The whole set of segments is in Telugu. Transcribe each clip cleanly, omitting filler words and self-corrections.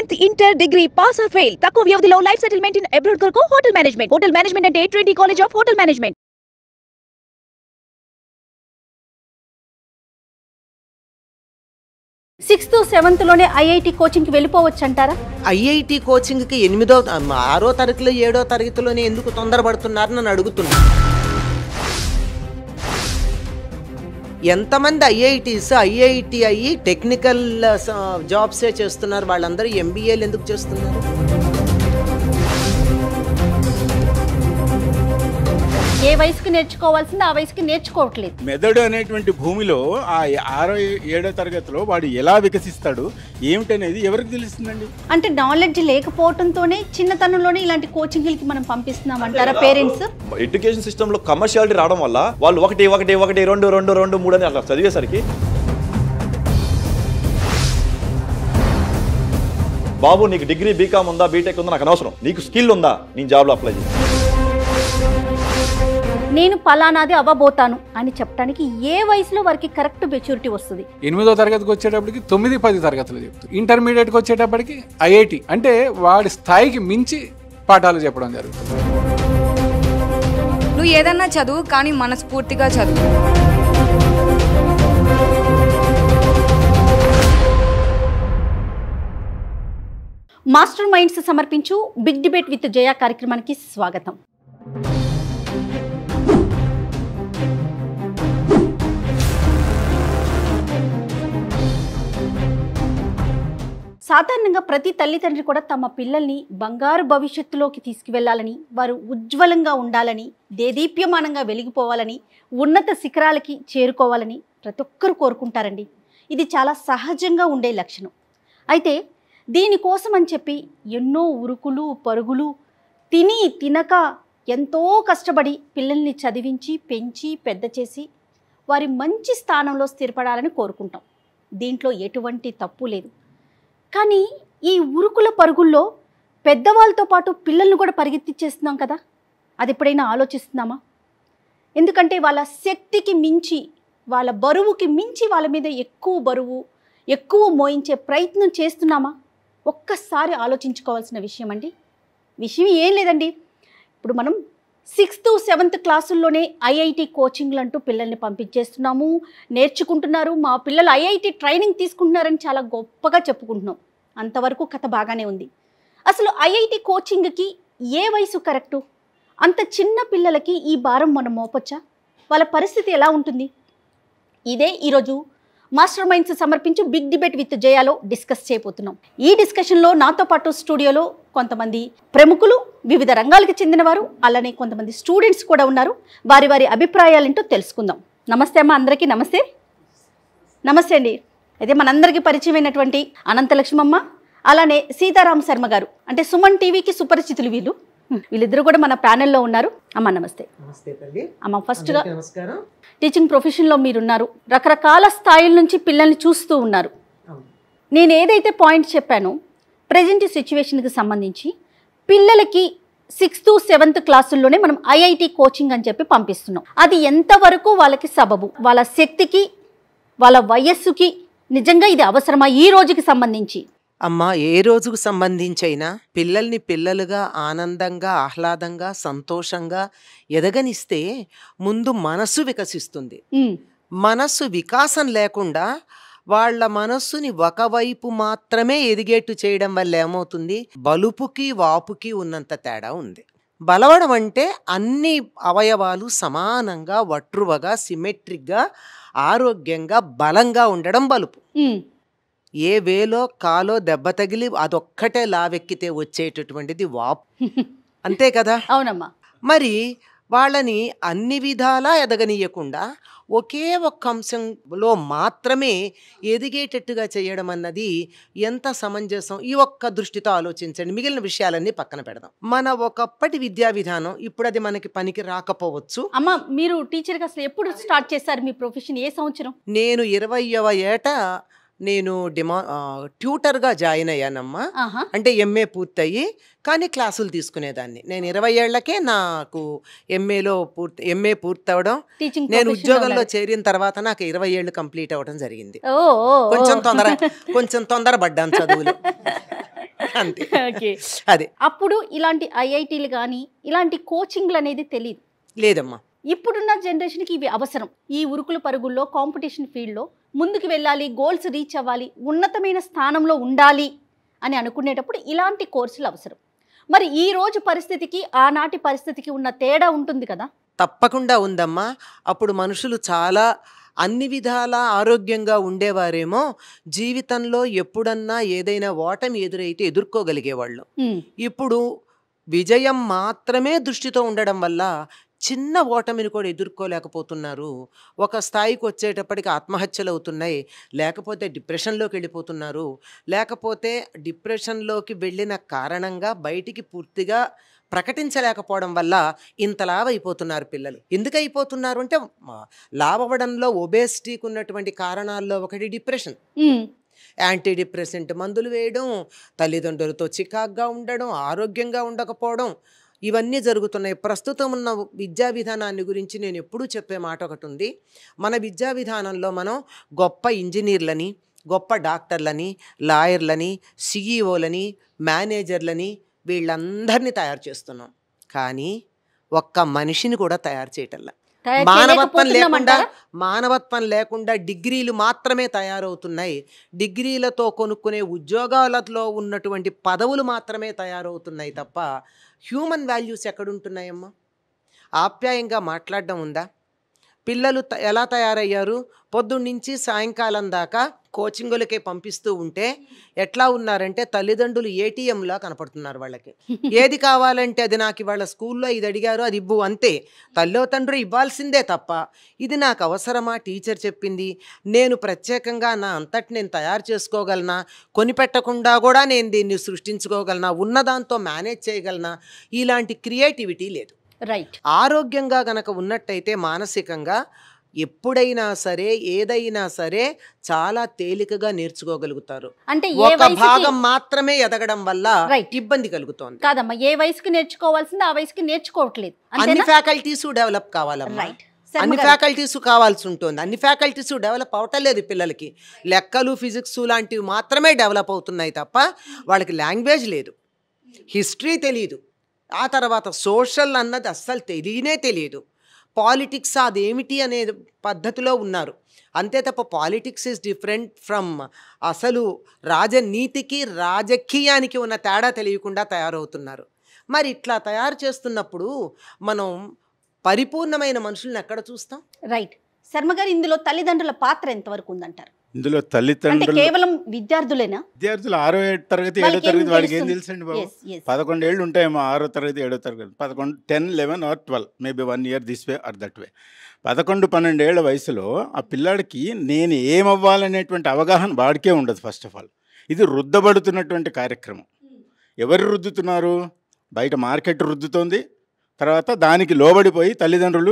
10th inter degree pass or fail తక్కువ వ్యవధిలో లైఫ్ సెటిల్మెంట్ ఇన్ అబ్రాడ్ కొరకు హోటల్ మేనేజ్మెంట్ అంటే Trinity college of hotel management. Sixth seventh లోనే ఐఐటి కోచింగ్ కి వెళ్ళిపోవచ్చు అంటారా? ఐఐటి కోచింగ్ కి 6వ తరగతిలో 7వ తరగతిలోనే ఎందుకు తొందరపడుతున్నారని నన్ను అడుగుతున్నా. ఎంతమంది ఐఐటి అయ్యి టెక్నికల్ జాబ్సే చేస్తున్నారు, వాళ్ళందరూ ఎంబీఏలు ఎందుకు చేస్తున్నారు? ఏ వయసుకి నేర్చుకోవాల్సింది ఆ వయసుకి నేర్చుకోవట్లేదు. మెదడు అనేటువంటి భూమిలో ఆ 6వ 7వ తరగతిలో వాడు ఎలా వికసిస్తాడు ఏమిటనేది ఎవరికి తెలుస్తుందండి? అంటే నాలెడ్జ్ లేకపోవడంతోనే చిన్నతనంలోనే ఇలాంటి కోచింగ్లకి మనం పంపిస్తున్నాం అంటారా పేరెంట్స్? ఎడ్యుకేషన్ సిస్టమ్ లో కమర్షియాలిటీ రావడం వల్ల వాళ్ళు 1 1 1 2 2 2 3 అని అట్లా చదివేసరికి బాబు నీకు డిగ్రీ బీకామ్ ఉందా బీటెక్ ఉందా నాకు అనవసరం, నీకు స్కిల్ ఉందా నేను జాబ్లో అప్లై చేయి, నేను పలానాది అవ్వబోతాను అని చెప్పడానికి ఏ వయసులో వారికి కరెక్ట్ మెచ్యూరిటీ వస్తుంది? 8వ తరగతికి వచ్చేటప్పటికి 9, 10 తరగతులు చెప్తారు. ఇంటర్మీడియట్కి వచ్చేటప్పటికి ఐఐటి అంటే వాడి స్థాయికి మించి పాఠాలు చెప్పడం జరుగుతుంది. నువ్వు ఏదన్నా చదువు కానీ మనస్ఫూర్తిగా చదువు. మాస్టర్ మైండ్స్ సమర్పించు బిగ్ డిబేట్ విత్ జయ కార్యక్రమానికి స్వాగతం. సాధారణంగా ప్రతి తల్లిదండ్రి కూడా తమ పిల్లల్ని బంగారు భవిష్యత్తులోకి తీసుకువెళ్లాలని, వారు ఉజ్వలంగా ఉండాలని, దేదీప్యమానంగా వెలిగిపోవాలని, ఉన్నత శిఖరాలకి చేరుకోవాలని ప్రతి ఒక్కరు కోరుకుంటారండి. ఇది చాలా సహజంగా ఉండే లక్షణం. అయితే దీనికోసం అని చెప్పి ఎన్నో ఉరుకులు పరుగులు తినక ఎంతో కష్టపడి పిల్లల్ని చదివించి పెంచి పెద్ద చేసి వారి మంచి స్థానంలో స్థిరపడాలని కోరుకుంటాం. దీంట్లో ఎటువంటి తప్పు లేదు. కానీ ఈ ఉరుకుల పరుగుల్లో పెద్దవాళ్ళతో పాటు పిల్లల్ని కూడా పరిగెత్తిచ్చేస్తున్నాం కదా, అది ఎప్పుడైనా ఆలోచిస్తున్నామా? ఎందుకంటే వాళ్ళ శక్తికి మించి, వాళ్ళ బరువుకి మించి వాళ్ళ మీద ఎక్కువ బరువు ఎక్కువ మోయించే ప్రయత్నం చేస్తున్నామా? ఒక్కసారి ఆలోచించుకోవాల్సిన విషయం అండి. విషయం ఏం లేదండి, ఇప్పుడు మనం 6th, 7th క్లాసుల్లోనే ఐఐటి కోచింగ్లు అంటూ పిల్లల్ని పంపించేస్తున్నాము, నేర్చుకుంటున్నారు, మా పిల్లలు ఐఐటి ట్రైనింగ్ తీసుకుంటున్నారని చాలా గొప్పగా చెప్పుకుంటున్నాం. అంతవరకు కథ బాగానే ఉంది. అసలు ఐఐటి కోచింగ్కి ఏ వయసు కరెక్టు? అంత చిన్న పిల్లలకి ఈ భారం మనం మోపొచ్చా? వాళ్ళ పరిస్థితి ఎలా ఉంటుంది? ఇదే ఈరోజు మాస్టర్ మైండ్స్ సమర్పించు బిగ్ డిబేట్ విత్ జయాలో డిస్కస్ చేయబోతున్నాం. ఈ డిస్కషన్లో నాతో పాటు స్టూడియోలో కొంతమంది ప్రముఖులు, వివిధ రంగాలకు చెందినవారు, అలానే కొంతమంది స్టూడెంట్స్ కూడా ఉన్నారు. వారి వారి అభిప్రాయాలేంటో తెలుసుకుందాం. నమస్తే అమ్మ, అందరికీ నమస్తే. నమస్తే అండి. అయితే మనందరికీ పరిచయమైనటువంటి అనంతలక్ష్మమ్మ, అలానే సీతారాం శర్మ గారు, అంటే సుమన్ టీవీకి సుపరిచితులు వీళ్ళిద్దరూ కూడా మన ప్యానెల్లో ఉన్నారు. అమ్మ నమస్తే. అమ్మ, ఫస్ట్గా నమస్కారం. టీచింగ్ ప్రొఫెషన్లో మీరున్నారు, రకరకాల స్థాయిల నుంచి పిల్లల్ని చూస్తూ ఉన్నారు. నేను ఏదైతే పాయింట్ చెప్పానో ప్రజెంట్ సిచ్యువేషన్కి సంబంధించి పిల్లలకి 6th, 7th క్లాసుల్లోనే మనం ఐఐటి కోచింగ్ అని చెప్పి పంపిస్తున్నాం. అది ఎంతవరకు వాళ్ళకి సబబు? వాళ్ళ శక్తికి, వాళ్ళ వయస్సుకి నిజంగా ఇది అవసరమా ఈ రోజుకి సంబంధించి? అమ్మా, ఏ రోజుకు సంబంధించైనా పిల్లల్ని పిల్లలుగా ఆనందంగా, ఆహ్లాదంగా, సంతోషంగా ఎదగనిస్తే ముందు మనస్సు వికసిస్తుంది. మనస్సు వికాసం లేకుండా వాళ్ళ మనస్సుని ఒకవైపు మాత్రమే ఎదిగేట్టు చేయడం వల్ల ఏమవుతుంది? బలుపుకి వాపుకి ఉన్నంత తేడా ఉంది. బలవడం అంటే అన్ని అవయవాలు సమానంగా, వట్రువగా, సిమెట్రిక్గా, ఆరోగ్యంగా, బలంగా ఉండడం బలుపు. ఏ వేలో కాలో దెబ్బ తగిలి అదొక్కటే లావెక్కితే వచ్చేటటువంటిది వాపు. అంతే కదా? అవునమ్మా. మరి వాళ్ళని అన్ని విధాలా ఎదగనీయకుండా ఒకే ఒక్క అంశంలో మాత్రమే ఎదిగేటట్టుగా చేయడం అన్నది ఎంత సమంజసం? ఈ ఒక్క దృష్టితో ఆలోచించండి. మిగిలిన విషయాలన్నీ పక్కన పెడదాం. మన ఒకప్పటి విద్యా విధానం ఇప్పుడు అది మనకి పనికి రాకపోవచ్చు. అమ్మ, మీరు టీచర్గా అసలు ఎప్పుడు స్టార్ట్ చేశారు మీ ప్రొఫెషన్? ఏ సంవత్సరం? నేను 20వ ఏట నేను ట్యూటర్గా జాయిన్ అయ్యానమ్మా. అంటే ఎంఏ పూర్తయ్యి కానీ క్లాసులు తీసుకునేదాన్ని. నేను 20 ఏళ్లకే నాకు ఎంఏ పూర్తవడం, నేను ఉద్యోగంలో చేరిన తర్వాత నాకు 20 ఏళ్ళు కంప్లీట్ అవ్వడం జరిగింది. కొంచెం తొందరపడ్డాను చదువులో. అంతే. ఓకే. అదే అప్పుడు ఇలాంటి ఐఐటీలు కానీ ఇలాంటి కోచింగ్లు అనేది తెలియదు. లేదమ్మా. ఇప్పుడున్న జనరేషన్కి ఇవి అవసరం. ఈ ఉరుకుల పరుగుల్లో కాంపిటీషన్ ఫీల్డ్లో ముందుకు వెళ్ళాలి, గోల్స్ రీచ్ అవ్వాలి, ఉన్నతమైన స్థానంలో ఉండాలి అని అనుకునేటప్పుడు ఇలాంటి కోర్సులు అవసరం. మరి ఈ రోజు పరిస్థితికి ఆనాటి పరిస్థితికి ఉన్న తేడా ఉంటుంది కదా? తప్పకుండా ఉందమ్మా. అప్పుడు మనుషులు చాలా అన్ని విధాలా ఆరోగ్యంగా ఉండేవారేమో, జీవితంలో ఎప్పుడన్నా ఏదైనా ఓటమి ఎదురైతే ఎదుర్కోగలిగేవాళ్ళు. ఇప్పుడు విజయం మాత్రమే దృష్టితో ఉండడం వల్ల చిన్న ఓటమిని కూడా ఎదుర్కోలేకపోతున్నారు. ఒక స్థాయికి వచ్చేటప్పటికి ఆత్మహత్యలు అవుతున్నాయి, లేకపోతే డిప్రెషన్లోకి వెళ్ళిపోతున్నారు, లేకపోతే డిప్రెషన్లోకి వెళ్ళిన కారణంగా బయటికి పూర్తిగా ప్రకటించలేకపోవడం వల్ల ఇంత లావ్ అయిపోతున్నారు పిల్లలు. ఎందుకు అయిపోతున్నారు అంటే లావవడంలో ఒబేసిటీకి ఉన్నటువంటి కారణాల్లో ఒకటి డిప్రెషన్. యాంటీ డిప్రెసెంట్ మందులు వేయడం, తల్లిదండ్రులతో చికాగ్గా ఉండడం, ఆరోగ్యంగా ఉండకపోవడం, ఇవన్నీ జరుగుతున్నాయి. ప్రస్తుతం ఉన్న విద్యా విధానాన్ని గురించి నేను ఎప్పుడూ చెప్పే మాట ఒకటి ఉంది. మన విద్యా విధానంలో మనం గొప్ప ఇంజనీర్లని, గొప్ప డాక్టర్లని, లాయర్లని, సిఈఓలని, మేనేజర్లని వీళ్ళందరినీ తయారు చేస్తున్నాం. కానీ ఒక్క మనిషిని కూడా తయారు చేయటల్లా. మానవత్వం లేకుండా డిగ్రీలు మాత్రమే తయారవుతున్నాయి. డిగ్రీలతో కొనుక్కునే ఉద్యోగాలలో ఉన్నటువంటి పదవులు మాత్రమే తయారవుతున్నాయి తప్ప హ్యూమన్ వాల్యూస్ ఎక్కడుంటున్నాయమ్మా? ఆప్యాయంగా మాట్లాడడం ఉందా? పిల్లలు ఎలా తయారయ్యారు? పొద్దున్నుంచి సాయంకాలం దాకా కోచింగులకే పంపిస్తూ ఉంటే ఎట్లా ఉన్నారంటే తల్లిదండ్రులు ఏటీఎంలా కనపడుతున్నారు వాళ్ళకి. ఏది కావాలంటే అది నాకు ఇవాళ స్కూల్లో ఇది అడిగారు అది ఇవ్వు, అంతే. తల్లో తండ్రి ఇవ్వాల్సిందే తప్ప ఇది నాకు అవసరమా, టీచర్ చెప్పింది, నేను ప్రత్యేకంగా నా అంతటి నేను తయారు చేసుకోగలనా, కొనిపెట్టకుండా కూడా నేను దీన్ని సృష్టించుకోగలనా, ఉన్నదాంతో మేనేజ్ చేయగలనా, ఇలాంటి క్రియేటివిటీ లేదు. రైట్. ఆరోగ్యంగా గనక ఉన్నట్టయితే మానసికంగా ఎప్పుడైనా సరే ఏదైనా సరే చాలా తేలికగా నేర్చుకోగలుగుతారు. అంటే ఒక భాగం మాత్రమే ఎదగడం వల్ల ఇబ్బంది కలుగుతోంది. కాదమ్మా, ఏ వయసుకి నేర్చుకోవాల్సింది ఆ వయసుకి నేర్చుకోవట్లేదు. అన్ని ఫ్యాకల్టీస్ డెవలప్ కావాలమ్మా. అన్ని ఫ్యాకల్టీస్ కావాల్సి ఉంటుంది. అన్ని ఫ్యాకల్టీస్ డెవలప్ అవటం లేదు పిల్లలకి. లెక్కలు, ఫిజిక్స్ లాంటివి మాత్రమే డెవలప్ అవుతున్నాయి తప్ప వాళ్ళకి లాంగ్వేజ్ లేదు, హిస్టరీ తెలియదు, ఆ తర్వాత సోషల్ అన్నది అస్సలు తెలియదు, పాలిటిక్స్ అదేమిటి అనే పద్ధతిలో ఉన్నారు అంతే తప్ప పాలిటిక్స్ ఈజ్ డిఫరెంట్ ఫ్రమ్ అసలు రాజనీతికి రాజకీయానికి ఉన్న తేడా తెలియకుండా తయారవుతున్నారు. మరి ఇట్లా తయారు చేస్తున్నప్పుడు మనం పరిపూర్ణమైన మనుషుల్ని ఎక్కడ చూస్తాం? రైట్. శర్మ గారు, ఇందులో తల్లిదండ్రుల పాత్ర ఎంతవరకు ఉందంటారు? ఇందులో తల్లిదండ్రులు కేవలం విద్యార్థులేనా? విద్యార్థులు 6వ తరగతి 7వ తరగతి వాడికి ఏం తెలుసండి బాబు? 11 ఏళ్ళు ఉంటాయేమో 6వ తరగతి 7వ తరగతి. 11, 10, 11 or 12 maybe 1 year this way or that way. 11, 12 ఏళ్ల వయసులో ఆ పిల్లాడికి నేను ఏమవ్వాలనేటువంటి అవగాహన వాడికే ఉండదు. ఫస్ట్ ఆఫ్ ఆల్ ఇది రుద్దబడుతున్నటువంటి కార్యక్రమం. ఎవరు రుద్దుతున్నారు? బయట మార్కెట్ రుద్దుతోంది, తర్వాత దానికి లోబడిపోయి తల్లిదండ్రులు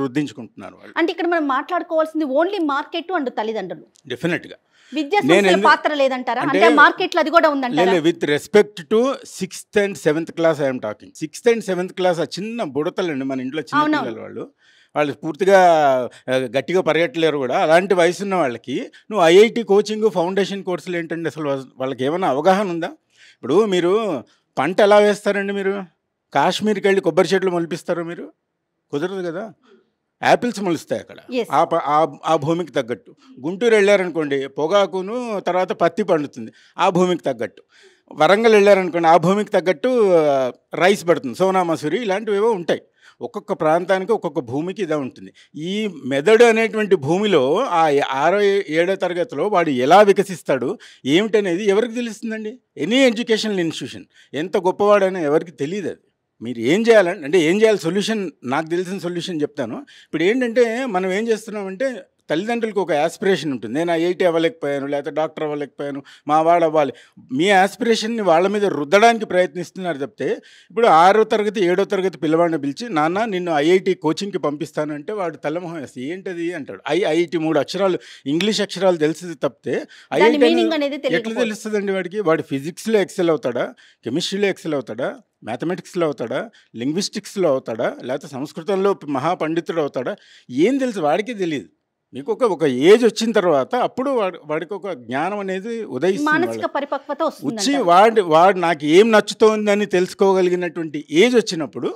రుద్దించుకుంటున్నారు వాళ్ళు. అంటే ఇక్కడ మనం మాట్లాడుకోవాల్సింది ఓన్లీ మార్కెట్ అండ్ తల్లిదండ్రులు. డెఫినెట్గా విద్యా సంస్థల పాత్ర లేదంటారా? అంటే మార్కెట్లో అది కూడా ఉందంటారా? With respect to 6th and 7th class I'm talking. 6th and 7th class ఆ చిన్న బుడతలండి మన ఇంట్లో చిన్న పిల్లలు, వాళ్ళు పూర్తిగా గట్టిగా పరిగెట్టలేరు కూడా. అలాంటి వయసు ఉన్న వాళ్ళకి నువ్వు ఐఐటి కోచింగ్, ఫౌండేషన్ కోర్సులు ఏంటండి? అసలు వాళ్ళకి ఏమైనా అవగాహన ఉందా? ఇప్పుడు మీరు పంట ఎలా వేస్తారండి? మీరు కాశ్మీర్కి వెళ్ళి కొబ్బరి చెట్లు మొలిపిస్తారు? మీరు కుదరదు కదా. యాపిల్స్ మొలుస్తాయి అక్కడ ఆ భూమికి తగ్గట్టు. గుంటూరు వెళ్ళారనుకోండి పొగాకును తర్వాత పత్తి పండుతుంది ఆ భూమికి తగ్గట్టు. వరంగల్ వెళ్ళారనుకోండి ఆ భూమికి తగ్గట్టు రైస్ పడుతుంది, సోనా మసూరి ఇలాంటివి ఏవో ఉంటాయి. ఒక్కొక్క ప్రాంతానికి ఒక్కొక్క భూమికి ఇదే ఉంటుంది. ఈ మెదడు అనేటువంటి భూమిలో ఆ 6వ 7వ తరగతిలో వాడు ఎలా వికసిస్తాడు ఏమిటనేది ఎవరికి తెలుస్తుందండి? ఎనీ ఎడ్యుకేషనల్ ఇన్స్టిట్యూషన్ ఎంత గొప్పవాడైనా ఎవరికి తెలియదు. అది మీరు ఏం చేయాలంటే అంటే ఏం చేయాలి? సొల్యూషన్ నాకు తెలిసిన సొల్యూషన్ చెప్తాను. ఇప్పుడు ఏంటంటే మనం ఏం చేస్తున్నామంటే తల్లిదండ్రులకు ఒక యాస్పిరేషన్ ఉంటుంది. నేను ఐఐటి అవ్వలేకపోయాను, లేకపోతే డాక్టర్ అవ్వలేకపోయాను, మా వాడు అవ్వాలి. మీ యాస్పిరేషన్ని వాళ్ళ మీద రుద్దడానికి ప్రయత్నిస్తున్నారు తప్పితే ఇప్పుడు 6వ తరగతి 7వ తరగతి పిల్లవాడిని పిలిచి నాన్న నిన్ను ఐఐటి కోచింగ్కి పంపిస్తానంటే వాడు తల్లమొహం వేసి ఏంటది అంటాడు. ఐఐటి 3 అక్షరాలు ఇంగ్లీష్ అక్షరాలు తెలిసింది తప్పితే ఐఐటి ఎట్లా తెలుస్తుందండి వాడికి? వాడు ఫిజిక్స్లో ఎక్సెల్ అవుతాడా, కెమిస్ట్రీలో ఎక్సెల్ అవుతాడా, మ్యాథమెటిక్స్లో అవుతాడా, లింగ్విస్టిక్స్లో అవుతాడా, లేకపోతే సంస్కృతంలో మహాపండితుడు అవుతాడా? ఏం తెలుసు? వాడికి తెలియదు. మీకు ఒక ఏజ్ వచ్చిన తర్వాత అప్పుడు వాడికి ఒక జ్ఞానం అనేది ఉదయిస్తుంది. మానసిక పరిపక్వత వచ్చి వస్తుంది. వాడు నాకు ఏం నచ్చుతోందని తెలుసుకోగలిగినటువంటి ఏజ్ వచ్చినప్పుడు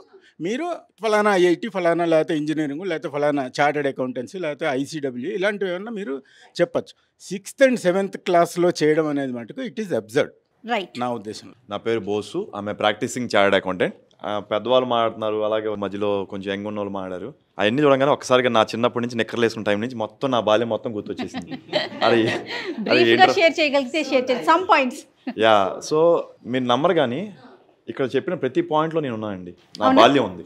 మీరు ఫలానా ఐఐటి, ఫలానా లేకపోతే ఇంజనీరింగ్, లేకపోతే ఫలానా చార్టెడ్ అకౌంటెన్సీ, లేకపోతే ఐసీడబ్ల్యూ ఇలాంటివి ఏమన్నా మీరు చెప్పచ్చు. 6th and 7th క్లాస్లో చేయడం అనేది మటుకు ఇట్ ఈస్ అబ్సర్డ్ రైట్ నా ఉద్దేశంలో. నా పేరు బోసు, ఆమె ప్రాక్టీసింగ్ చార్టెడ్ అకౌంటెంట్. పెద్దవాళ్ళు మాట్లాడుతున్నారు, అలాగే మధ్యలో కొంచెం యంగ్ ఉన్న వాళ్ళు మాట్లాడారు. అవన్నీ చూడగానే ఒక్కసారిగా నా చిన్నప్పటి నుంచి నిక్కర్లు వేసుకున్న టైం నుంచి మొత్తం నా బాల్యం మొత్తం గుర్తొచ్చేసింది. షేర్ చేయగలిగితే షేర్ చేయండి సమ్ పాయింట్స్. యా, సో మీరు నమ్మరు కానీ ఇక్కడ చెప్పిన ప్రతి పాయింట్లో నేను ఉన్నానండి. నా బాల్యం ఉంది.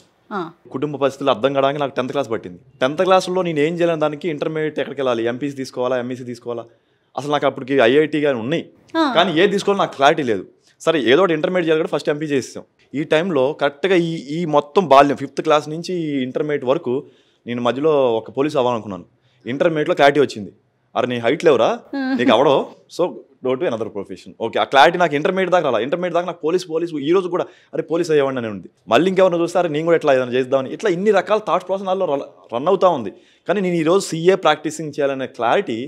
కుటుంబ పరిస్థితులు అర్థం కావడానికి నాకు 10th క్లాస్ పట్టింది. 10th క్లాస్లో నేను ఏం చేయాలని దానికి ఇంటర్మీడియట్ ఎక్కడికి వెళ్ళాలి, ఎంపీసీ తీసుకోవాలా, ఎంఈసీ తీసుకోవాలా, అసలు నాకు అప్పటికి ఐఐటీ కానీ ఉన్నాయి కానీ ఏది తీసుకోవాలో నాకు క్లారిటీ లేదు. సరే ఏదో ఒకటి ఇంటర్మీడియట్ చేయాలి, ఫస్ట్ ఎంపీ చేసాం. ఈ టైంలో కరెక్ట్గా ఈ మొత్తం బాల్యం 5th క్లాస్ నుంచి ఇంటర్మీడియట్ వరకు నేను మధ్యలో ఒక పోలీస్ అవ్వాలనుకున్నాను. ఇంటర్మీడియట్లో క్లారిటీ వచ్చింది, అరే నీ హైట్ లేవురా, నీకు అవడో, so do to another profession. Okay, ఆ క్లారిటీ నాకు ఇంటర్మీడియట్ దాకా రాలా. ఇంటర్మీడియట్ దాకా నాకు పోలీస్ ఈ రోజు కూడా అరే పోలీస్ అయ్యేవాడిని అని ఉంది. మళ్ళీ ఇంకెవరైనా చూస్తే నేను కూడా ఎట్లా ఏదైనా చేద్దామని, ఇట్లా ఇన్ని రకాల థాట్ ప్రాసెస్ నాలో రన్ అవుతూ ఉంది. కానీ నేను ఈరోజు సీఏ ప్రాక్టీసింగ్ చేయాలనే క్లారిటీ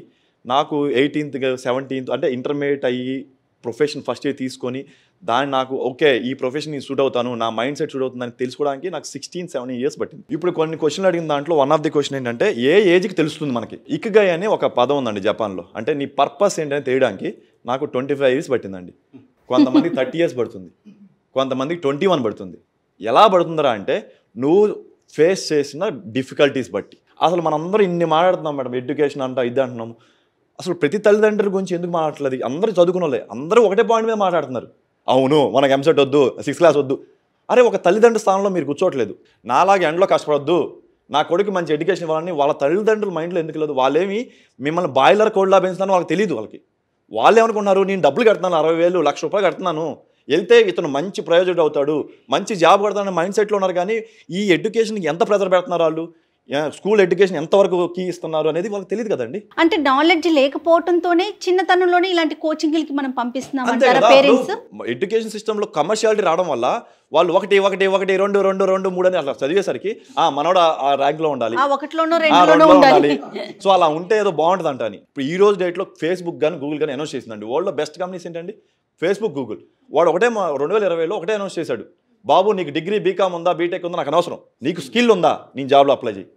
నాకు 18th 17th అంటే ఇంటర్మీడియట్ అయ్యి ప్రొఫెషన్ ఫస్ట్ ఇయర్ తీసుకొని దాన్ని నాకు ఓకే ఈ ప్రొఫెషన్ నేను సూట్ అవుతాను, నా మైండ్ సెట్ సూట్ అవుతుందని తెలుసుకోవడానికి నాకు 16-17 years పట్టింది. ఇప్పుడు కొన్ని క్వశ్చన్లు అడిగిన దాంట్లో వన్ ఆఫ్ ది క్వశ్చన్ ఏంటంటే ఏ ఏజ్కి తెలుస్తుంది మనకి. ఇకగై అని ఒక పదం ఉందండి జపాన్లో, అంటే నీ పర్పస్ ఏంటని తెలియడానికి నాకు 25 years పట్టిందండి. కొంతమందికి 30 years పడుతుంది, కొంతమందికి 21 పడుతుంది. ఎలా పడుతుందరా అంటే నువ్వు ఫేస్ చేసిన డిఫికల్టీస్ బట్టి. అసలు మనందరూ ఇన్ని మాట్లాడుతున్నాం మేడం, ఎడ్యుకేషన్ అంట ఇది అంటున్నాము. అసలు ప్రతి తల్లిదండ్రుల గురించి ఎందుకు మాట్లాడలేదు? అందరూ చదువుకున్న వాళ్ళే, అందరూ ఒకటే పాయింట్ మీద మాట్లాడుతున్నారు. అవును మనకు ఎంసెట్ వద్దు, 6th class వద్దు. అరే ఒక తల్లిదండ్రుల స్థానంలో మీరు కూర్చోట్లేదు. నాలాగే ఎండలో కష్టపడొద్దు, నా కొడుకు మంచి ఎడ్యుకేషన్ ఇవ్వాలని వాళ్ళ తల్లిదండ్రుల మైండ్లో ఎందుకు లేదు? వాళ్ళేమి మిమ్మల్ని బాయిలర్ కోడ్లా పెంచుతానో వాళ్ళకి తెలియదు. వాళ్ళు ఏమనుకున్నారు, నేను డబ్బులు కడుతున్నాను, 60,000 1,00,000 రూపాయలు కడుతున్నాను, వెళ్తే ఇతను మంచి ప్రయోజకుడు అవుతాడు, మంచి జాబ్ కడతానని మైండ్ సెట్లో ఉన్నారు. కానీ ఈ ఎడ్యుకేషన్కి ఎంత ప్రెజర్ పెడుతున్నారు వాళ్ళు, స్కూల్ ఎడ్యుకేషన్ ఎంతవరకు కీ ఇస్తున్నారు అనేది వాళ్ళకి తెలియదు కదండి. అంటే నాలెడ్జ్ లేకపోవడంతోనే చిన్నతనంలోనే ఇలాంటి కోచింగ్లకి మనం పంపిస్తున్నాం అంటారా పేరెంట్స్? ఎడ్యుకేషన్ సిస్టంలో కమర్షియాలిటీ రావడం వల్ల వాళ్ళు 1 1 1 2 2 2 3 అని అట్లా చదివేసరికి మనోడు ఆ ర్యాంక్ లో ఉండాలి, 1లోనో ఉండాలి. సో అలా ఉంటే ఏదో బాగుంటుంది అంట అని. ఇప్పుడు ఈ రోజు డేట్లో ఫేస్బుక్ కానీ గూగుల్ కానీ అనౌన్స్ చేసిందండి. వరల్డ్లో బెస్ట్ కంపెనీస్ ఏంటండి ఫేస్బుక్, గూగుల్. వాడు 2020లో ఒకటే అనౌన్స్ చేశాడు, బాబు నీకు డిగ్రీ బీకామ్ ఉందా బీటెక్ ఉందా నాకు అనవసరం, నీకు స్కిల్ ఉందా నేను జాబ్లో అప్లై చేయి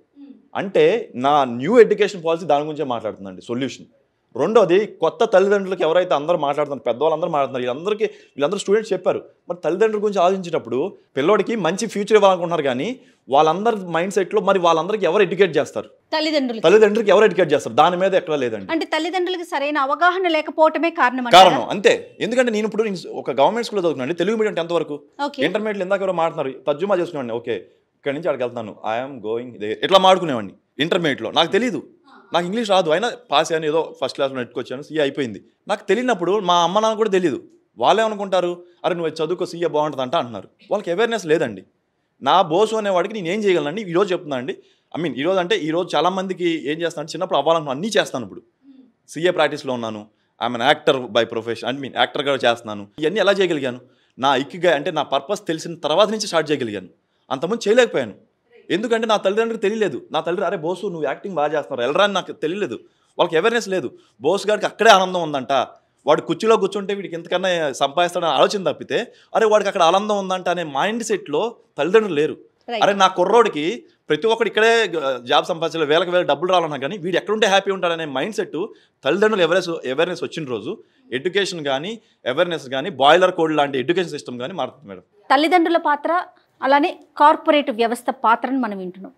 అంటే. నా న్యూ ఎడ్యుకేషన్ పాలసీ దాని గురించే మాట్లాడుతుందండి సొల్యూషన్. రెండోది కొత్త తల్లిదండ్రులకు ఎవరైతే అందరూ మాట్లాడుతున్నారు, పెద్దవాళ్ళందరూ మాట్లాడుతున్నారు, వీళ్ళందరూ స్టూడెంట్స్ చెప్పారు. మరి తల్లిదండ్రుల గురించి ఆలోచించేటప్పుడు పిల్లోడికి మంచి ఫ్యూచర్ ఇవ్వాలనుకుంటున్నారు కానీ వాళ్ళందరి మైండ్ సెట్లో మరి వాళ్ళందరికీ ఎవరు ఎడ్యుకేట్ చేస్తారు? తల్లిదండ్రులకి ఎవరు ఎడ్యుకేట్ చేస్తారు? దాని మీద ఎక్కడ లేదండి. అంటే తల్లిదండ్రులకి సరైన అవగాహన లేకపోవటమే కారణం అంతే. ఎందుకంటే నేను ఇప్పుడు ఒక గవర్నమెంట్ స్కూల్లో చదువుతున్నాను, తెలుగు మీడియం 10th వరకు. ఇంటర్మీడియట్ ఇందాక ఎవరో మాట్లాడుతున్నారు, తర్జుమా చేసుకునేవాడిని. ఓకే ఇక్కడ నుంచి అక్కడికి వెళ్తున్నాను, ఐఎమ్ గోయింగ్ ఇట్లా మాడుకునేవాడిని. ఇంటర్మీడియట్లో నాకు తెలీదు, నాకు ఇంగ్లీష్ రాదు, అయినా పాస్ అయ్యాను, ఏదో ఫస్ట్ క్లాస్లో నెట్టుకొచ్చాను, సీఏ అయిపోయింది. నాకు తెలియనప్పుడు మా అమ్మ నాన్న కూడా తెలియదు. వాళ్ళు ఏమనుకుంటారు, అరే నువ్వు చదువుకో సీఏ బాగుంటుంది అంటున్నారు. వాళ్ళకి అవేర్నెస్ లేదండి. నా బోసు అనేవాడికి నేను ఏం చేయగలనండి ఈరోజు చెప్తున్నా అండి. ఈరోజు అంటే ఈరోజు చాలామందికి ఏం చేస్తాను, చిన్నప్పుడు అవ్వాలనుకున్నాను, అన్నీ చేస్తాను. ఇప్పుడు సీఏ ప్రాక్టీస్లో ఉన్నాను, ఐఎమ్ యాక్టర్ బై ప్రొఫెషన్, యాక్టర్గా చేస్తున్నాను. ఇవన్నీ ఎలా చేయగలిగాను? నా ఇక్కిగా అంటే నా పర్పస్ తెలిసిన తర్వాత నుంచి స్టార్ట్ చేయగలిగాను. అంతకుముందు చేయలేకపోయాను. ఎందుకంటే నా తల్లిదండ్రులకు తెలియలేదు. నా తల్లి అరే బోసు నువ్వు యాక్టింగ్ బాగా చేస్తున్నారు వెళ్ళరా అని నాకు తెలియలేదు. వాళ్ళకి అవేర్నెస్ లేదు. బోసు గారికి అక్కడే ఆనందం ఉందంట, వాడు కుర్చీలో కూర్చుంటే వీడికి ఎంతకన్నా సంపాదిస్తాడని ఆలోచన తప్పితే అరే వాడికి అక్కడ ఆనందం ఉందంట అనే మైండ్ సెట్లో తల్లిదండ్రులు లేరు. అరే నా కుర్రోడికి ప్రతి ఒక్కడు ఇక్కడే జాబ్ సంపాదించాలి, వేల డబ్బులు రావాలన్నా కానీ వీడు ఎక్కడుంటే హ్యాపీ ఉంటాడనే మైండ్ సెట్ తల్లిదండ్రులు అవేర్నెస్ వచ్చిన రోజు ఎడ్యుకేషన్ కానీ అవేర్నెస్ కానీ బాయిలర్ కోడ్ లాంటి ఎడ్యుకేషన్ సిస్టమ్ కానీ మారుతుంది మేడం. తల్లిదండ్రుల పాత్ర అలానే కార్పొరేట్ వ్యవస్థ పాత్రను మనం వింటున్నాం.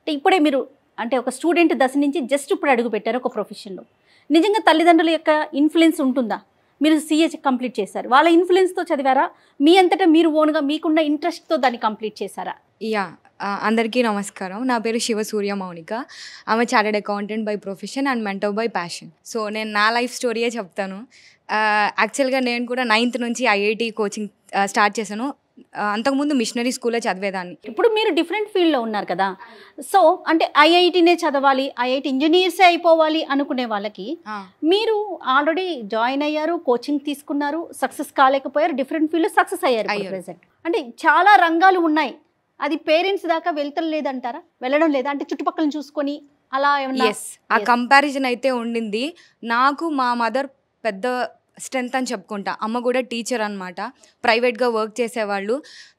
అంటే ఇప్పుడే మీరు అంటే ఒక స్టూడెంట్ దశ నుంచి జస్ట్ ఇప్పుడు అడుగు పెట్టారు ఒక ప్రొఫెషన్లో. నిజంగా తల్లిదండ్రుల యొక్క ఇన్ఫ్లుయెన్స్ ఉంటుందా? మీరు సీఏ కంప్లీట్ చేశారు, వాళ్ళ ఇన్ఫ్లుయెన్స్తో చదివారా, మీ అంతటా మీరు ఓన్గా మీకున్న ఇంట్రెస్ట్తో దాన్ని కంప్లీట్ చేశారా? అందరికీ నమస్కారం. నా పేరు శివసూర్య మౌనిక. ఆమె chartered accountant by profession and mentor by passion. So నేను నా లైఫ్ స్టోరీయే చెప్తాను. యాక్చువల్గా నేను కూడా 9th నుంచి ఐఐటి కోచింగ్ స్టార్ట్ చేశాను. అంతకుముందు మిషనరీ స్కూల్లో చదివేదాన్ని. ఇప్పుడు మీరు డిఫరెంట్ ఫీల్డ్లో ఉన్నారు కదా, సో అంటే ఐఐటీనే చదవాలి, ఐఐటి ఇంజనీర్సే అయిపోవాలి అనుకునే వాళ్ళకి మీరు ఆల్రెడీ జాయిన్ అయ్యారు, కోచింగ్ తీసుకున్నారు, సక్సెస్ కాలేకపోయారు, డిఫరెంట్ ఫీల్డ్లో సక్సెస్ అయ్యారు ప్రెసెంట్. అంటే చాలా రంగాలు ఉన్నాయి, అది పేరెంట్స్ దాకా వెళ్ళడం లేదంటారా? అంటే చుట్టుపక్కల చూసుకొని అలా ఏమన్నా ఎస్, ఆ కంపారిజన్ అయితే ఉండింది. నాకు మా మదర్ పెద్ద స్ట్రెంత్ అని చెప్పుకుంటా. అమ్మ కూడా టీచర్ అనమాట, ప్రైవేట్గా వర్క్ చేసేవాళ్ళు.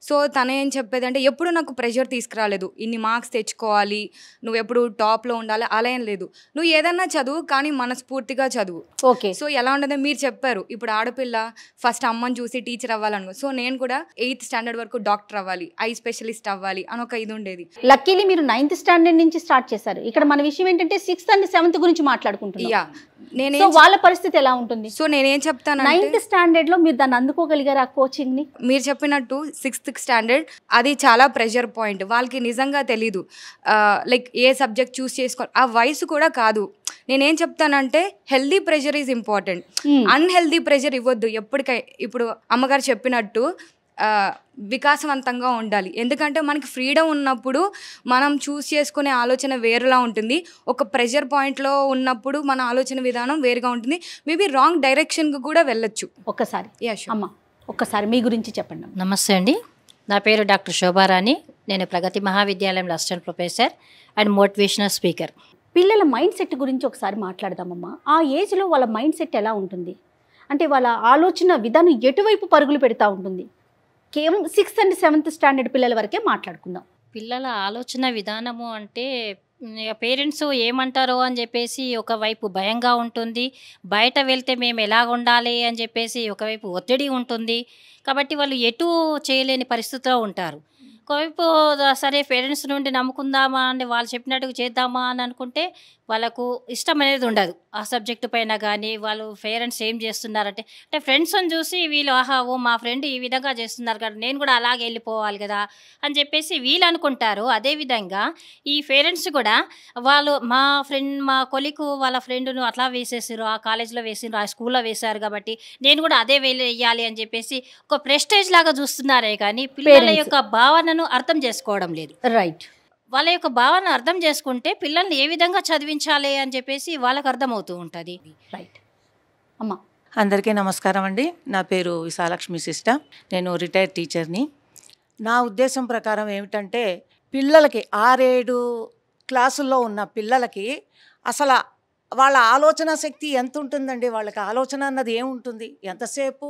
సో తను ఏం చెప్పేది అంటే ఎప్పుడు నాకు ప్రెషర్ తీసుకురాలేదు, ఇన్ని మార్క్స్ తెచ్చుకోవాలి, నువ్వు ఎప్పుడు టాప్లో ఉండాలి, అలా ఏం లేదు. నువ్వు ఏదన్నా చదువు కానీ మనస్ఫూర్తిగా చదువు. ఓకే. సో ఎలా ఉండదో మీరు చెప్పారు, ఇప్పుడు ఆడపిల్ల ఫస్ట్ అమ్మని చూసి టీచర్ అవ్వాలనుకో. సో నేను కూడా 8th స్టాండర్డ్ వరకు డాక్టర్ అవ్వాలి, ఐ స్పెషలిస్ట్ అవ్వాలి అని ఒక ఇది ఉండేది. లక్కీలీ మీరు 9th స్టాండర్డ్ నుంచి స్టార్ట్ చేశారు. ఇక్కడ మన విషయం ఏంటంటే 6th and 7th గురించి మాట్లాడుకుంటున్నాం. యా, సో వాళ్ళ పరిస్థితి ఎలా ఉంటుంది? సో నేనేం చెప్తాను, 9th స్టాండర్డ్ లో మీరు దాన్ని అందుకోగలిగారు ఆ కోచింగ్ ని? మీరు చెప్పినట్టు 6th స్టాండర్డ్ అది చాలా ప్రెషర్ పాయింట్. వాళ్ళకి నిజంగా తెలీదు లైక్ ఏ సబ్జెక్ట్ చూస్ చేసుకోవాలి, ఆ వయసు కూడా కాదు. నేనేం చెప్తానంటే healthy pressure is important, unhealthy pressure ఇవ్వద్దు ఎప్పటికై. ఇప్పుడు అమ్మగారు చెప్పినట్టు వికాసవంతంగా ఉండాలి. ఎందుకంటే మనకి ఫ్రీడమ్ ఉన్నప్పుడు మనం చూస్ చేసుకునే ఆలోచన వేరేలా ఉంటుంది, ఒక ప్రెషర్ పాయింట్లో ఉన్నప్పుడు మన ఆలోచన విధానం వేరుగా ఉంటుంది. మేబీ రాంగ్ డైరెక్షన్కి కూడా వెళ్ళొచ్చు. ఒక్కసారి యశ్ అమ్మ ఒక్కసారి మీ గురించి చెప్పండి. నమస్తే అండి, నా పేరు డాక్టర్ శోభారాణి. నేను ప్రగతి మహావిద్యాలయంలో assistant professor and motivational speaker. పిల్లల మైండ్ సెట్ గురించి ఒకసారి మాట్లాడదామమ్మా. ఆ ఏజ్లో వాళ్ళ మైండ్ సెట్ ఎలా ఉంటుంది, అంటే వాళ్ళ ఆలోచన విధానం ఎటువైపు పరుగులు పెడతా ఉంటుంది? కేవలం 6th and 7th స్టాండర్డ్ పిల్లల వరకే మాట్లాడుకుందాం. పిల్లల ఆలోచన విధానము అంటే పేరెంట్స్ ఏమంటారో అని చెప్పేసి ఒకవైపు భయంగా ఉంటుంది, బయట వెళ్తే మేము ఎలాగ ఉండాలి అని చెప్పేసి ఒకవైపు ఒత్తిడి ఉంటుంది. కాబట్టి వాళ్ళు ఎటు చేయలేని పరిస్థితిలో ఉంటారు. ఒకవైపు సరే పేరెంట్స్ నుండి నమ్ముకుందామా అని వాళ్ళు చెప్పినట్టుగా చేద్దామా అని అనుకుంటే వాళ్ళకు ఇష్టం అనేది ఉండదు ఆ సబ్జెక్టు పైన. కానీ వాళ్ళు పేరెంట్స్ ఏం చేస్తున్నారంటే అంటే ఫ్రెండ్స్ని చూసి వీళ్ళు ఆహా ఓ మా ఫ్రెండ్ ఈ విధంగా చేస్తున్నారు కదా నేను కూడా అలాగే వెళ్ళిపోవాలి కదా అని చెప్పేసి వీళ్ళు అనుకుంటారు. అదేవిధంగా ఈ పేరెంట్స్ కూడా వాళ్ళు మా కొలికు వాళ్ళ ఫ్రెండ్ను అట్లా వేసేసారు, ఆ కాలేజ్లో వేసారు, ఆ స్కూల్లో వేశారు కాబట్టి నేను కూడా అదే వేయాలి అని చెప్పేసి ఒక ప్రెస్టేజ్ లాగా చూస్తున్నారే కానీ పిల్లల యొక్క భావనను అర్థం చేసుకోవడం లేదు. రైట్. వాళ్ళ యొక్క భావన అర్థం చేసుకుంటే పిల్లల్ని ఏ విధంగా చదివించాలి అని చెప్పేసి వాళ్ళకి అర్థమవుతూ ఉంటుంది. రైట్ అమ్మా. అందరికీ నమస్కారం అండి, నా పేరు విశాలక్ష్మి సిస్టర్, నేను రిటైర్డ్ టీచర్ని. నా ఉద్దేశం ప్రకారం ఏమిటంటే పిల్లలకి 6-7 క్లాసుల్లో ఉన్న పిల్లలకి అసలు వాళ్ళ ఆలోచన శక్తి ఎంత ఉంటుందండి? వాళ్ళకి ఆలోచన అన్నది ఏముంటుంది? ఎంతసేపు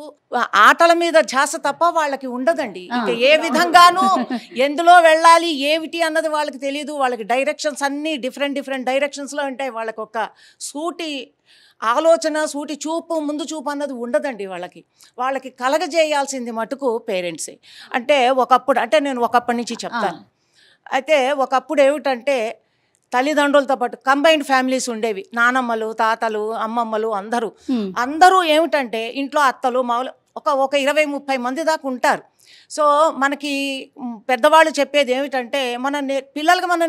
ఆటల మీద ధ్యాస తప్ప వాళ్ళకి ఉండదండి. ఇక ఏ విధంగానూ ఎందులో వెళ్ళాలి ఏమిటి అన్నది వాళ్ళకి తెలియదు. వాళ్ళకి డైరెక్షన్స్ అన్నీ డిఫరెంట్ డైరెక్షన్స్లో ఉంటాయి. వాళ్ళకి ఒక సూటి ఆలోచన, సూటి చూపు, ముందు చూపు అన్నది ఉండదండి. వాళ్ళకి కలగజేయాల్సింది మటుకు పేరెంట్సే. అంటే ఒకప్పుడు, అంటే నేను ఒకప్పటి నుంచి చెప్తాను. అయితే ఒకప్పుడు ఏమిటంటే తల్లిదండ్రులతో పాటు కంబైన్డ్ ఫ్యామిలీస్ ఉండేవి. నానమ్మలు, తాతలు, అమ్మమ్మలు అందరూ ఏమిటంటే ఇంట్లో అత్తలు, మామూలు ఒక 20-30 మంది దాకా ఉంటారు. సో మనకి పెద్దవాళ్ళు చెప్పేది ఏమిటంటే పిల్లలకి మనం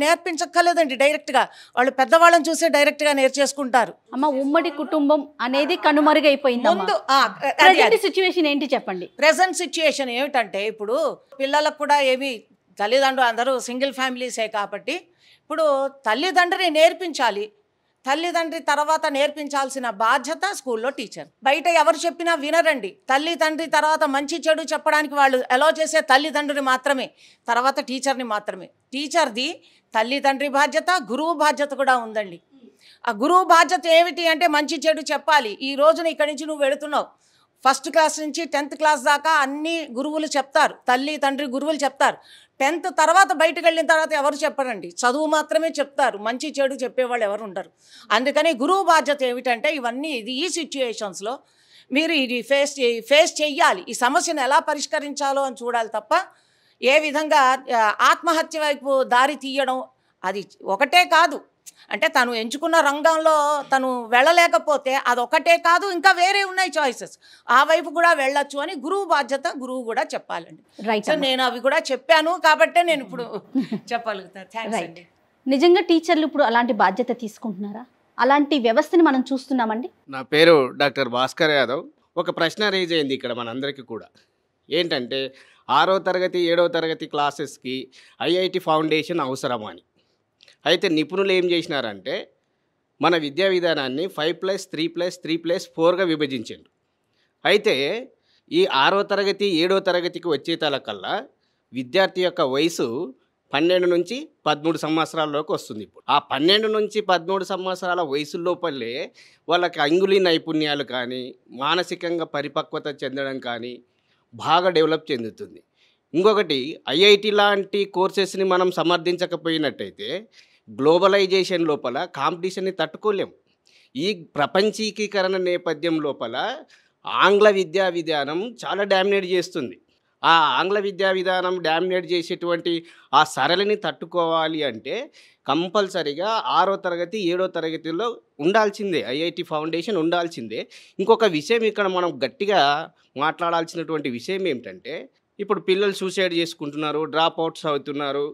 నేర్పించక్కర్లేదండి, డైరెక్ట్గా వాళ్ళు పెద్దవాళ్ళని చూసే డైరెక్ట్గా నేర్చేసుకుంటారు. అమ్మ ఉమ్మడి కుటుంబం అనేది కనుమరుగైపోయింది. ముందు సిచ్యువేషన్ ఏంటి చెప్పండి? ప్రెసెంట్ సిచ్యువేషన్ ఏమిటంటే ఇప్పుడు పిల్లలకు కూడా ఏమి తల్లిదండ్రులు అందరూ సింగిల్ ఫ్యామిలీసే కాబట్టి ఇప్పుడు తల్లిదండ్రిని నేర్పించాలి. తల్లిదండ్రి తర్వాత నేర్పించాల్సిన బాధ్యత స్కూల్లో టీచర్. బయట ఎవరు చెప్పినా వినరండి. తల్లిదండ్రి తర్వాత మంచి చెడు చెప్పడానికి వాళ్ళు అలౌ చేసే తల్లిదండ్రిని మాత్రమే, తర్వాత టీచర్ని మాత్రమే. టీచర్ది తల్లిదండ్రి బాధ్యత, గురువు బాధ్యత కూడా ఉందండి. ఆ గురువు బాధ్యత ఏమిటి అంటే మంచి చెడు చెప్పాలి. ఈ రోజున ఇక్కడి నుంచి నువ్వు వెళుతున్నావు, 1st క్లాస్ నుంచి 10th క్లాస్ దాకా అన్ని గురువులు చెప్తారు, తల్లి తండ్రి గురువులు చెప్తారు. 10th తర్వాత బయటకు వెళ్ళిన తర్వాత ఎవరు చెప్పరండి, చదువు మాత్రమే చెప్తారు, మంచి చెడు చెప్పేవాళ్ళు ఎవరు ఉండరు. అందుకని గురువు బాధ్యత ఏమిటంటే ఇవన్నీ ఈ సిచ్యుయేషన్స్లో మీరు ఇది ఫేస్ చెయ్యాలి. ఈ సమస్యను ఎలా పరిష్కరించాలో అని చూడాలి తప్ప ఏ విధంగా ఆత్మహత్య వైపు దారి తీయడం అది ఒకటే కాదు. అంటే తను ఎంచుకున్న రంగంలో తను వెళ్ళలేకపోతే అదొకటే కాదు, ఇంకా వేరే ఉన్నాయి చాయిసెస్, ఆ వైపు కూడా వెళ్ళొచ్చు అని గురువు బాధ్యత గురువు కూడా చెప్పాలండి. రైట్. సో నేను అవి కూడా చెప్పాను కాబట్టే నేను ఇప్పుడు చెప్పగలుగుతాను. థ్యాంక్స్ అండి. నిజంగా టీచర్లు ఇప్పుడు అలాంటి బాధ్యత తీసుకుంటున్నారా? అలాంటి వ్యవస్థని మనం చూస్తున్నామండి. నా పేరు డాక్టర్ భాస్కర్ యాదవ్. ఒక ప్రశ్న రేజ్ అయింది ఇక్కడ మనందరికీ కూడా, ఏంటంటే 6వ తరగతి 7వ తరగతి క్లాసెస్కి ఐఐటి ఫౌండేషన్ అవసరమా అని. అయితే నిపుణులు ఏం చేసినారంటే మన విద్యా విధానాన్ని 5+3+3+4గా విభజించారు. అయితే ఈ 6వ తరగతి 7వ తరగతికి వచ్చేతలకల్లా విద్యార్థి యొక్క వయసు 12 నుంచి 13 సంవత్సరాల్లోకి వస్తుంది. ఇప్పుడు ఆ 12 నుంచి 13 సంవత్సరాల వయసు లోపలే వాళ్ళకి అంగుళీ నైపుణ్యాలు కానీ మానసికంగా పరిపక్వత చెందడం కానీ బాగా డెవలప్ చెందుతుంది. ఇంకొకటి ఐఐటి లాంటి కోర్సెస్ని మనం సమర్థించకపోయినట్టయితే గ్లోబలైజేషన్ లోపల కాంపిటీషన్ని తట్టుకోలేం. ఈ ప్రపంచీకీకరణ నేపథ్యం లోపల ఆంగ్ల విద్యా విధానం చాలా డామినేట్ చేస్తుంది. ఆ ఆంగ్ల విద్యా విధానం డామినేట్ చేసేటువంటి ఆ సరళిని తట్టుకోవాలి అంటే కంపల్సరిగా 6వ తరగతి 7వ తరగతిలో ఉండాల్సిందే, ఐఐటి ఫౌండేషన్ ఉండాల్సిందే. ఇంకొక విషయం ఇక్కడ మనం గట్టిగా మాట్లాడాల్సినటువంటి విషయం ఏమిటంటే, ఇప్పుడు పిల్లలు సూసైడ్ చేసుకుంటున్నారు, డ్రాప్ అవుట్స్ అవుతున్నారు,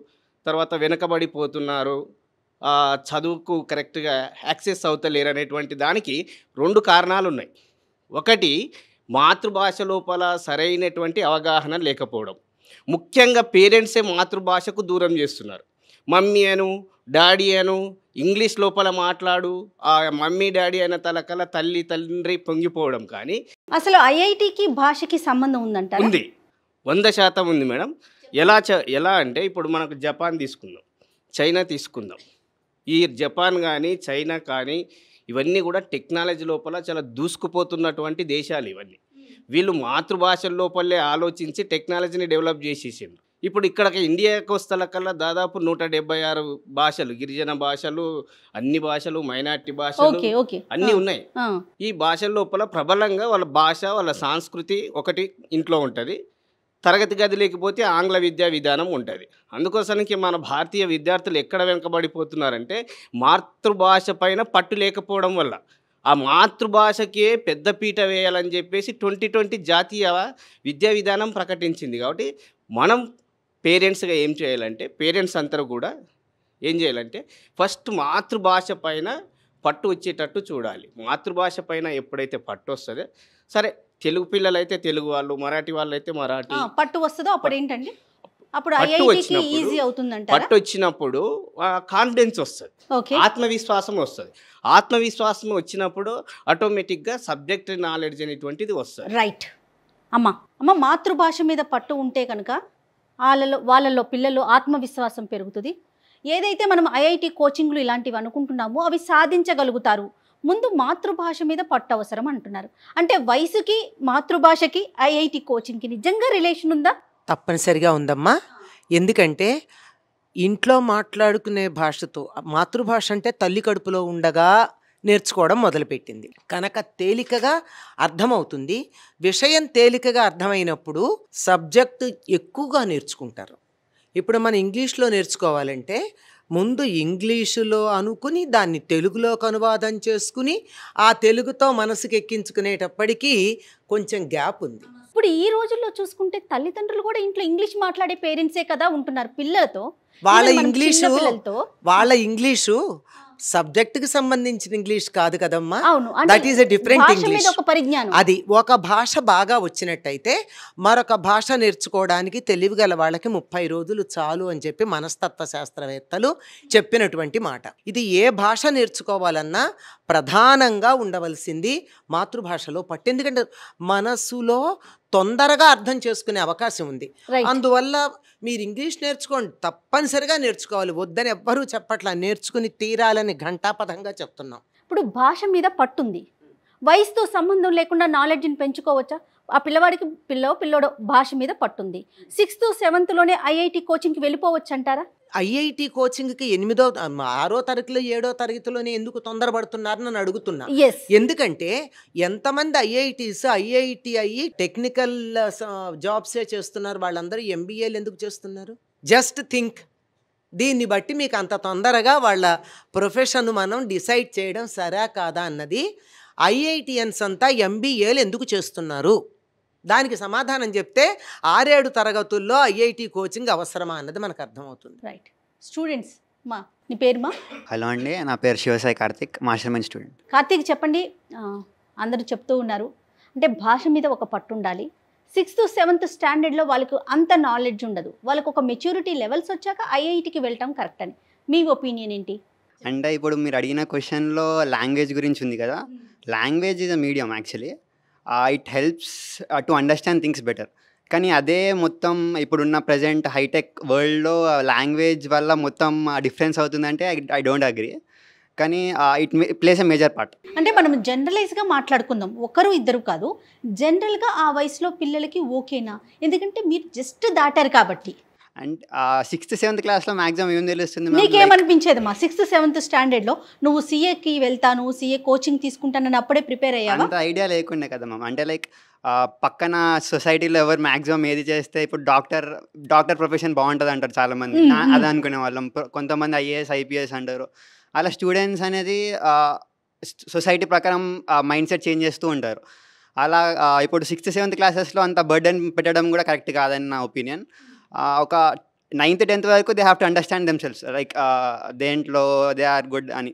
తర్వాత వెనకబడిపోతున్నారు, చదువుకు కరెక్ట్గా యాక్సెస్ అవుతలేరు అనేటువంటి దానికి 2 కారణాలు ఉన్నాయి. ఒకటి, మాతృభాష లోపల సరైనటువంటి అవగాహన లేకపోవడం. ముఖ్యంగా పేరెంట్సే మాతృభాషకు దూరం చేస్తున్నారు. మమ్మీ అను డాడీ అను ఇంగ్లీష్ లోపల మాట్లాడు, ఆ మమ్మీ డాడీ అయిన తలకల తల్లి తండ్రి పొంగిపోవడం. కానీ అసలు ఐఐటికి భాషకి సంబంధం ఉందంటారా? ఉంది, 100% ఉంది మేడం. ఎలా అంటే ఇప్పుడు మనకు జపాన్ తీసుకుందాం, చైనా తీసుకుందాం. ఈ జపాన్ కానీ చైనా కానీ ఇవన్నీ కూడా టెక్నాలజీ లోపల చాలా దూసుకుపోతున్నటువంటి దేశాలు ఇవన్నీ. వీళ్ళు మాతృభాషల లోపలే ఆలోచించి టెక్నాలజీని డెవలప్ చేసేసిండ్రు. ఇప్పుడు ఇక్కడికి ఇండియాకి వస్తలకల్లా దాదాపు 176 భాషలు, గిరిజన భాషలు, అన్ని భాషలు, మైనార్టీ భాషలు అన్నీ ఉన్నాయి. ఈ భాషల లోపల ప్రబలంగా వాళ్ళ భాష, వాళ్ళ సంస్కృతి ఒకటి ఇంట్లో ఉంటుంది. తరగతి గది లేకపోతే ఆంగ్ల విద్యా విధానం ఉంటుంది. అందుకోసానికి మన భారతీయ విద్యార్థులు ఎక్కడ వెనుకబడిపోతున్నారంటే మాతృభాష పైన పట్టు లేకపోవడం వల్ల. ఆ మాతృభాషకే పెద్దపీట వేయాలని చెప్పేసి 2020 జాతీయ విద్యా విధానం ప్రకటించింది. కాబట్టి మనం పేరెంట్స్గా ఏం చేయాలంటే, పేరెంట్స్ అందరూ కూడా ఏం చేయాలంటే ఫస్ట్ మాతృభాష పైన పట్టు వచ్చేటట్టు చూడాలి. మాతృభాష పైన ఎప్పుడైతే పట్టు వస్తుందో, సరే తెలుగు పిల్లలు అయితే తెలుగు వాళ్ళు, మరాఠీ వాళ్ళు అయితే మరాఠీ పట్టు వస్తుందో అప్పుడు ఏంటండి, అప్పుడు ఐఐటికి ఈజీ అవుతుందంటారా? పట్టు వచ్చినప్పుడు కాన్ఫిడెన్స్ వస్తుంది, ఆత్మవిశ్వాసం వస్తుంది. ఆత్మవిశ్వాసం వచ్చినప్పుడు ఆటోమేటిక్గా సబ్జెక్ట్ నాలెడ్జ్ అనేటువంటిది వస్తుంది. రైట్. అమ్మ మాతృభాష మీద పట్టు ఉంటే కనుక వాళ్ళలో పిల్లలు ఆత్మవిశ్వాసం పెరుగుతుంది. ఏదైతే మనం ఐఐటి కోచింగ్లు ఇలాంటివి అనుకుంటున్నామో అవి సాధించగలుగుతారు. ముందు మాతృభాష మీద పట్టు అవసరం అంటున్నారు. అంటే వయసుకి మాతృభాషకి ఐఐటి కోచింగ్కి నిజంగా రిలేషన్ ఉందా? తప్పనిసరిగా ఉందమ్మా. ఎందుకంటే ఇంట్లో మాట్లాడుకునే భాషతో మాతృభాష అంటే తల్లి కడుపులో ఉండగా నేర్చుకోవడం మొదలుపెట్టింది కనుక తేలికగా అర్థమవుతుంది. విషయం తేలికగా అర్థమైనప్పుడు సబ్జెక్టు ఎక్కువగా నేర్చుకుంటారు. ఇప్పుడు మనం ఇంగ్లీష్లో నేర్చుకోవాలంటే ముందు ఇంగ్లీషులో అనుకుని దాన్ని తెలుగులోకి అనువాదం చేసుకుని ఆ తెలుగుతో మనసుకు ఎక్కించుకునేటప్పటికీ కొంచెం గ్యాప్ ఉంది. ఇప్పుడు ఈ రోజుల్లో చూసుకుంటే తల్లిదండ్రులు కూడా ఇంట్లో ఇంగ్లీష్ మాట్లాడే పేరెంట్సే కదా ఉంటున్నారు పిల్లలతో. వాళ్ళ ఇంగ్లీషు సబ్జెక్టుకి సంబంధించిన ఇంగ్లీష్ కాదు కదమ్మా. That is a different English. అది ఒక భాష బాగా వచ్చినట్టయితే మరొక భాష నేర్చుకోవడానికి తెలివిగల వాళ్ళకి 30 రోజులు చాలు అని చెప్పి మనస్తత్వ శాస్త్రవేత్తలు చెప్పినటువంటి మాట. ఇది ఏ భాష నేర్చుకోవాలన్నా ప్రధానంగా ఉండవలసింది మాతృభాషలో పట్టు. ఎందుకంటే మనసులో తొందరగా అర్థం చేసుకునే అవకాశం ఉంది. అందువల్ల మీరు ఇంగ్లీష్ నేర్చుకోండి, తప్పనిసరిగా నేర్చుకోవాలి, వద్దని ఎవ్వరూ చెప్పట్లా, నేర్చుకుని తీరాలని ఘంటాపథంగా చెప్తున్నాం. ఇప్పుడు భాష మీద పట్టుంది, వయసుతో సంబంధం లేకుండా నాలెడ్జ్ని పెంచుకోవచ్చా? ఆ పిల్లవాడికి పిల్లోడో భాష మీద పట్టుంది, 6th 7thలోనే ఐఐటి కోచింగ్కి వెళ్ళిపోవచ్చు అంటారా? ఐఐటి కోచింగ్కి 6వ తరగతిలో 7వ తరగతిలోనే ఎందుకు తొందరపడుతున్నారని నన్ను అడుగుతున్నా. ఎందుకంటే ఎంతమంది ఐఐటీస్ ఐఐటి అయ్యి టెక్నికల్ జాబ్సే చేస్తున్నారు, వాళ్ళందరూ ఎంబీఏలు ఎందుకు చేస్తున్నారు? Just think. దీన్ని బట్టి మీకు అంత తొందరగా వాళ్ళ ప్రొఫెషన్ మనం డిసైడ్ చేయడం సరా కాదా అన్నది. ఐఐటియన్స్ అంతా ఎంబీఏలు ఎందుకు చేస్తున్నారు దానికి సమాధానం చెప్తే 6-7 తరగతుల్లో ఐఐటి కోచింగ్ అవసరమా అన్నది మనకు అర్థమవుతుంది. రైట్. స్టూడెంట్స్ నీ పేరు మా? హలో అండి, నా పేరు శివసాయి కార్తిక్, మాస్టర్మైండ్ స్టూడెంట్. కార్తిక్ చెప్పండి, అందరూ చెప్తూ ఉన్నారు అంటే భాష మీద ఒక పట్టు ఉండాలి. 6th 7th స్టాండర్డ్లో వాళ్ళకు అంత నాలెడ్జ్ ఉండదు, వాళ్ళకు ఒక మెచ్యూరిటీ లెవెల్స్ వచ్చాక ఐఐటికి వెళ్ళటం కరెక్ట్ అని మీ ఒపీనియన్ ఏంటి? అంటే ఇప్పుడు మీరు అడిగిన క్వశ్చన్లో లాంగ్వేజ్ గురించి ఉంది కదా. Language is a medium actually. It helps to understand things better. కానీ అదే మొత్తం ఇప్పుడున్న ప్రజెంట్ హైటెక్ వరల్డ్లో లాంగ్వేజ్ వల్ల మొత్తం డిఫరెన్స్ అవుతుందంటే ఐ డోంట్ అగ్రీ. కానీ it place a major part. అంటే మనం జనరలైజ్గా మాట్లాడుకుందాం, ఒకరు ఇద్దరు కాదు, జనరల్గా ఆ వయసులో పిల్లలకి ఓకేనా? ఎందుకంటే మీరు జస్ట్ దాటారు కాబట్టి. అండ్ 6th 7th క్లాస్లో మ్యాక్సిమం ఏం తెలుస్తుంది? నీకేమనిపించేదమ్మా 6th 7th స్టాండర్డ్లో నువ్వు సీఏకి వెళ్తాను, సీఏ కోచింగ్ తీసుకుంటానని అప్పుడే ప్రిపేర్ అయ్యావా? అంత ఐడియా లేకుండే కదా మ్యామ్. అంటే లైక్ పక్కన సొసైటీలో ఎవరు మ్యాక్సిమం ఏది చేస్తే ఇప్పుడు డాక్టర్ ప్రొఫెషన్ బాగుంటుంది అంటారు చాలామంది, అది అనుకునే వాళ్ళం. కొంతమంది ఐఏఎస్ ఐపీఎస్ అంటారు. అలా స్టూడెంట్స్ అనేది సొసైటీ ప్రకారం మైండ్ సెట్ చేంజ్ చేస్తూ ఉంటారు. అలా ఇప్పుడు 6th 7th క్లాసెస్లో అంత బర్డెన్ పెట్టడం కూడా కరెక్ట్ కాదని నా ఒపీనియన్. ఒక 9th 10th వరకు they have to understand themselves, like దేంట్లో దే ఆర్ గుడ్ అని.